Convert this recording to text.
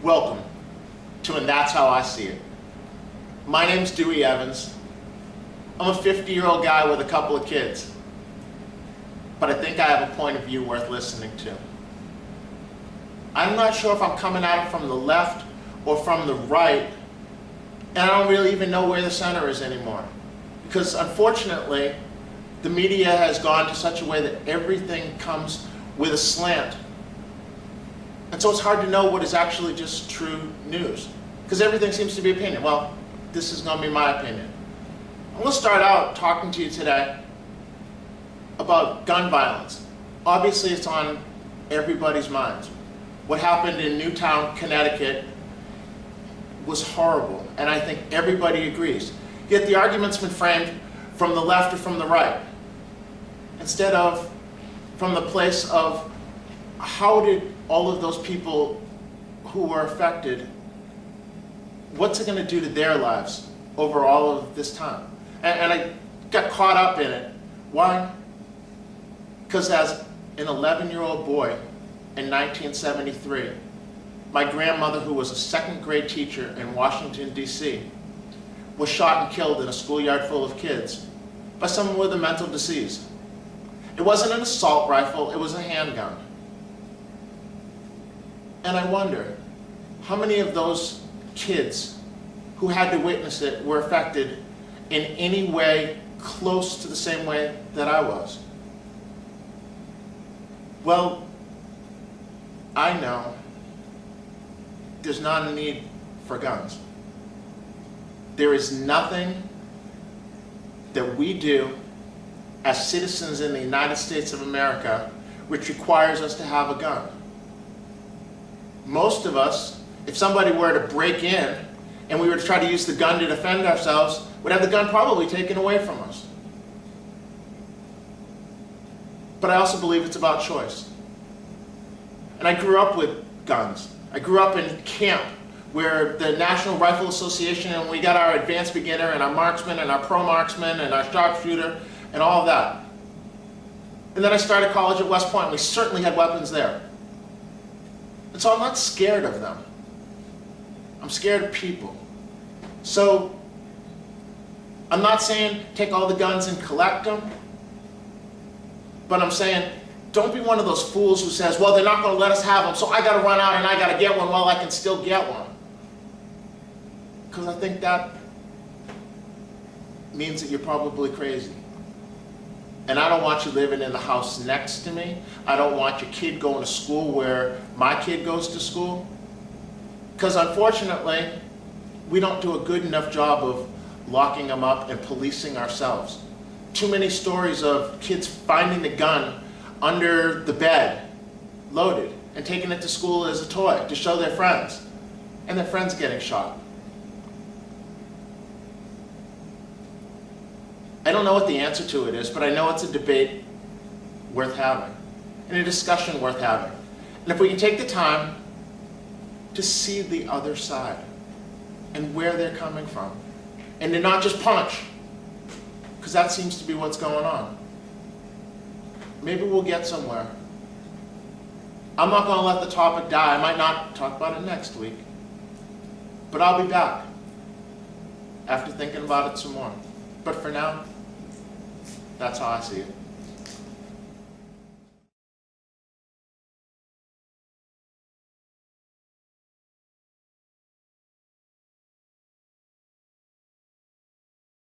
Welcome to And That's How I See It. My name's Dewey Evans. I'm a 50-year-old guy with a couple of kids, but I think I have a point of view worth listening to. I'm not sure if I'm coming at it from the left or from the right, and I don't really even know where the center is anymore. Because unfortunately, the media has gone to such a way that everything comes with a slant. And so it's hard to know what is actually just true news, because everything seems to be opinion. Well, this is going to be my opinion. I'm going to start out talking to you today about gun violence. Obviously, it's on everybody's minds. What happened in Newtown, Connecticut was horrible, and I think everybody agrees. Yet the argument's been framed from the left or from the right, instead of from the place of how did all of those people who were affected, what's it going to do to their lives over all of this time? And I got caught up in it. Why? Because as an 11-year-old boy in 1973, my grandmother, who was a second grade teacher in Washington, D.C., was shot and killed in a schoolyard full of kids by someone with a mental disease. It wasn't an assault rifle, it was a handgun. And I wonder, how many of those kids who had to witness it were affected in any way close to the same way that I was? Well, I know there's not a need for guns. There is nothing that we do as citizens in the United States of America which requires us to have a gun. Most of us, if somebody were to break in and we were to try to use the gun to defend ourselves, would have the gun probably taken away from us. But I also believe it's about choice. And I grew up with guns. I grew up in camp where the National Rifle Association, and we got our advanced beginner and our marksman and our pro marksman and our sharpshooter and all of that. And then I started college at West Point, and we certainly had weapons there. And so I'm not scared of them. I'm scared of people. So I'm not saying take all the guns and collect them, but I'm saying don't be one of those fools who says, well, they're not going to let us have them, so I got to run out and I got to get one while I can still get one. Because I think that means that you're probably crazy. And I don't want you living in the house next to me. I don't want your kid going to school where my kid goes to school. Because unfortunately, we don't do a good enough job of locking them up and policing ourselves. Too many stories of kids finding the gun under the bed, loaded, and taking it to school as a toy to show their friends, and their friends getting shot. I don't know what the answer to it is, but I know it's a debate worth having, and a discussion worth having. And if we can take the time to see the other side and where they're coming from, and to not just punch, because that seems to be what's going on, maybe we'll get somewhere. I'm not going to let the topic die. I might not talk about it next week, but I'll be back after thinking about it some more. But for now, that's how I see it.